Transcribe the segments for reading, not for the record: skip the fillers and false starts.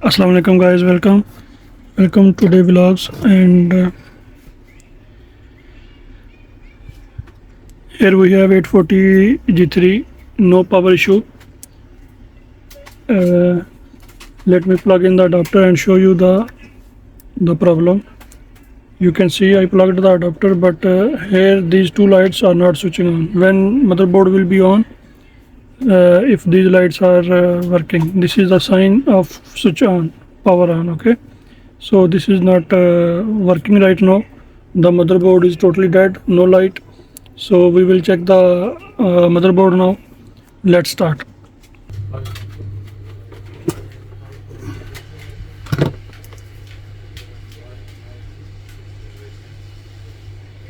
Assalamu alaikum guys, welcome to day vlogs. And here we have 840 G3, no power issue. Let me plug in the adapter and show you the problem. You can see I plugged the adapter, but here these two lights are not switching on. When motherboard will be on, if these lights are working, this is the sign of switch on, power on. Okay, so this is not working right now. The motherboard is totally dead, no light. So we will check the motherboard now. Let's start.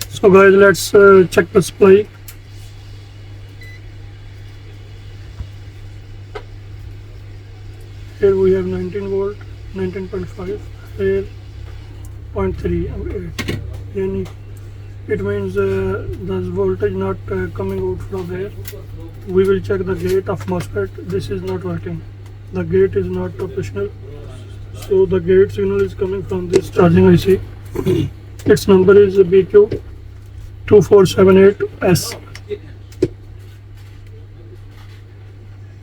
So guys, let's check the supply. Here we have 19 volt, 19.5, here 0.3, and it means the voltage not coming out from here. We will check the gate of MOSFET. This is not working. The gate is not operational. So the gate signal is coming from this charging IC. Its number is BQ2478S,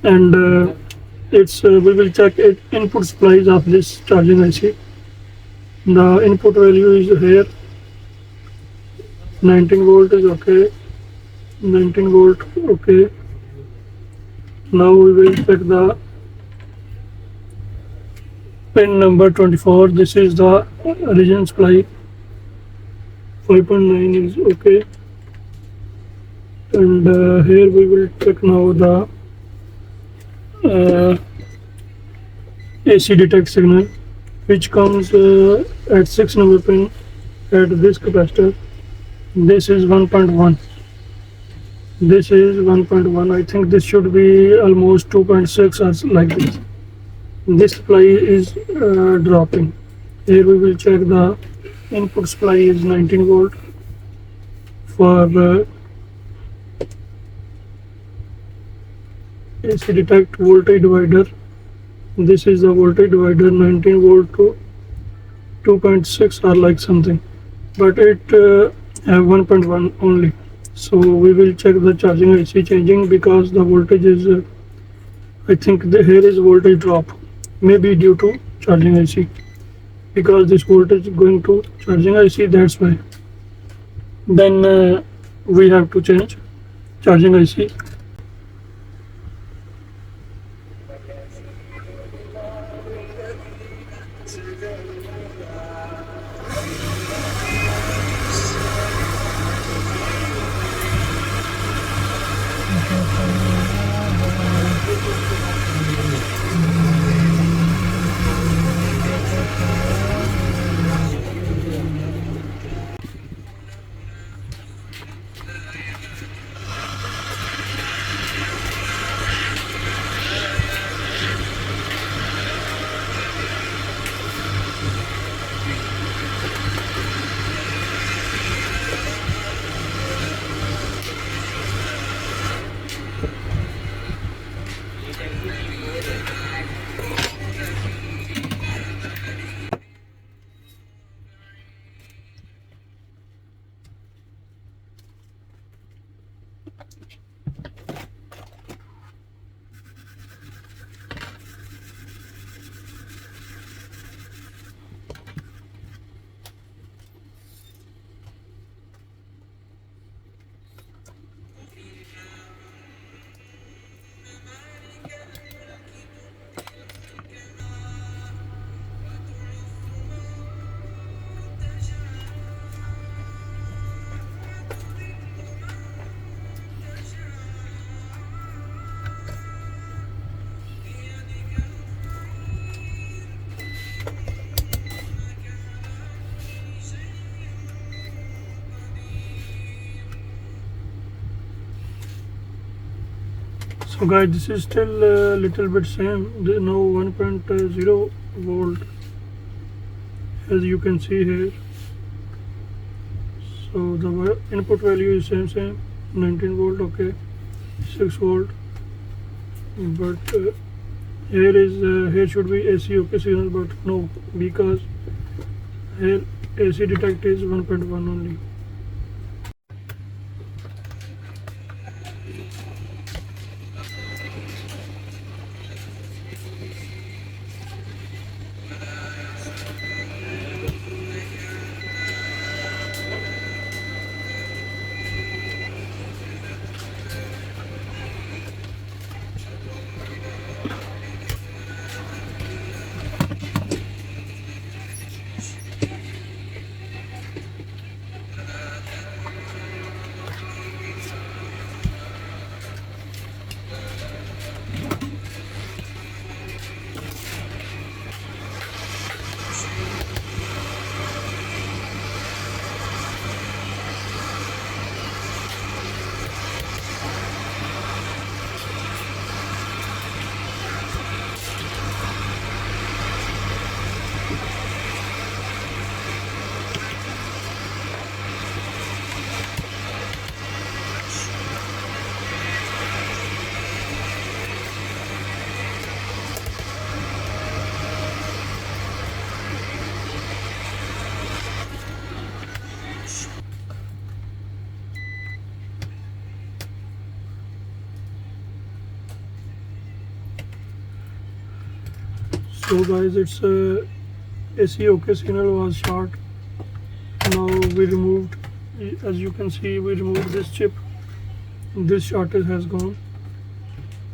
and we will check input supplies of this charging IC. The input value is here. 19 volt is okay. 19 volt okay. Now we will check the pin number 24. This is the origin supply. 5.9 is okay. And here we will check now the AC detect signal, which comes at 6 number pin at this capacitor. This is 1.1. This is 1.1. I think this should be almost 2.6 or like this. This supply is dropping. Here we will check the input supply is 19 volt for AC detect voltage divider. This is the voltage divider, 19 volt to 2.6 or like something, but it have 1.1 only. So we will check the charging IC changing, because the voltage is I think here is voltage drop, maybe due to charging IC, because this voltage is going to charging IC, that's why. Then we have to change charging IC. So guys, this is still a little bit same. There now 1.0 volt, as you can see here. So the input value is same 19 volt, okay, 6 volt, but Here should be AC OK signal, but no, because here AC detect is 1.1 only. So guys, it's AC OK signal was short. Now we removed, as you can see, we removed this chip. This shortage has gone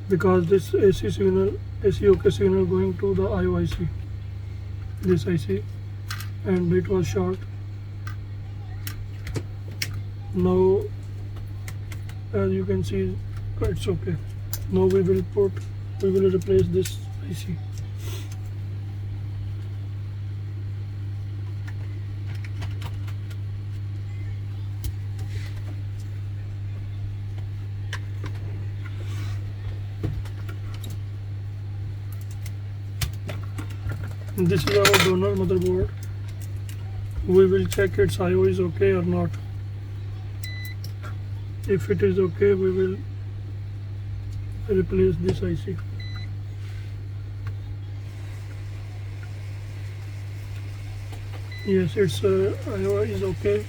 because this AC OK signal going to the IOIC, this IC, and it was short. Now as you can see, it's okay. Now we will replace this IC. This is our donor motherboard. We will check its IO is okay or not. If it is okay, we will replace this IC. Yes, its IO is okay.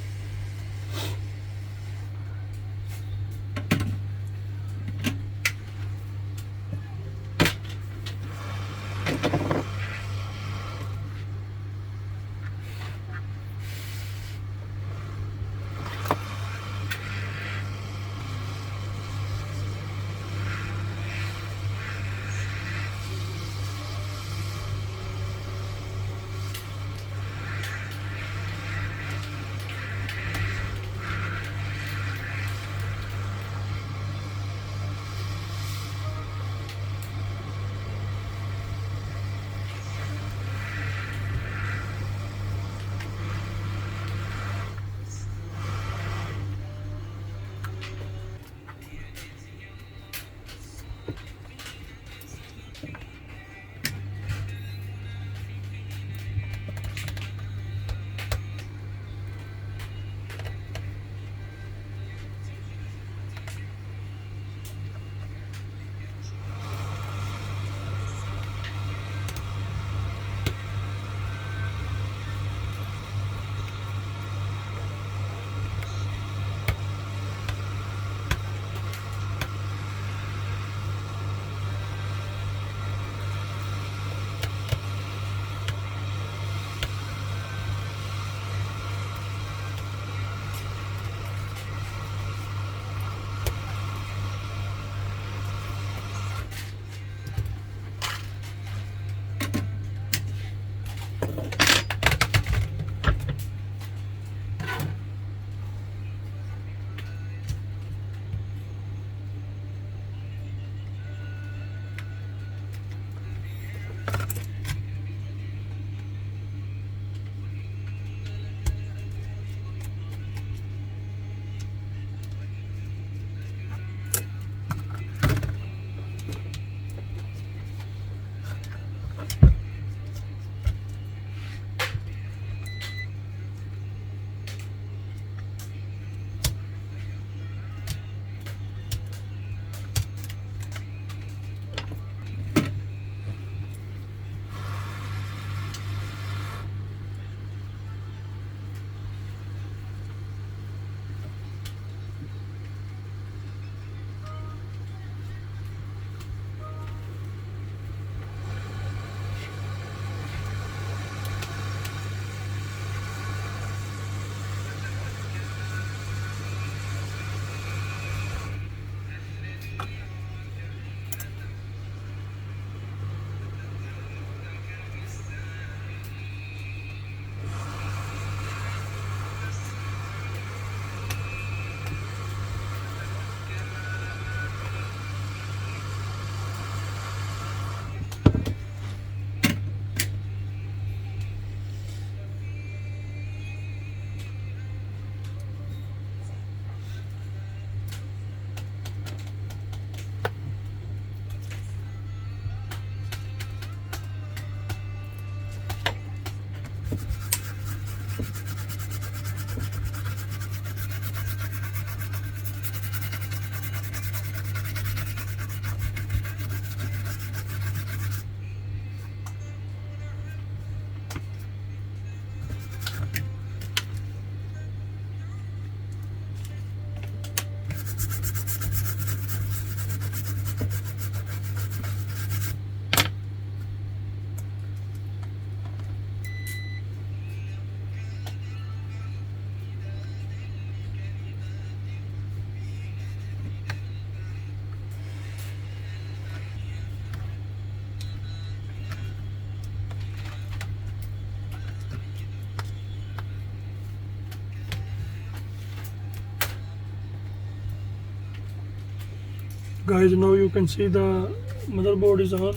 Guys, now you can see the motherboard is on.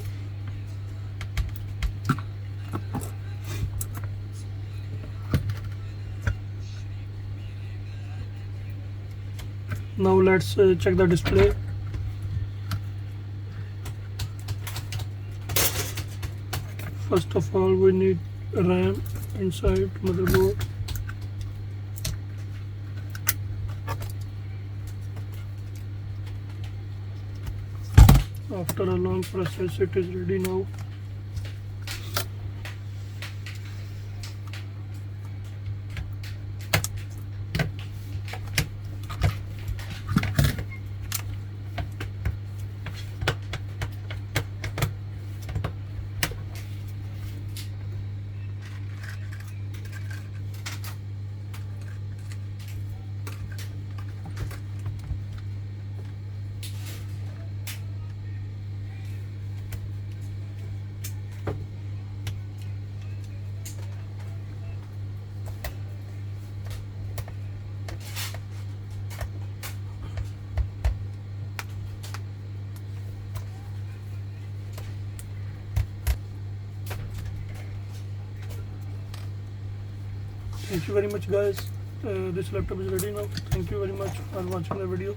Now let's check the display. First of all, we need RAM inside motherboard. After a long process, it is ready now. Thank you very much, guys. This laptop is ready now. Thank you very much for watching the video.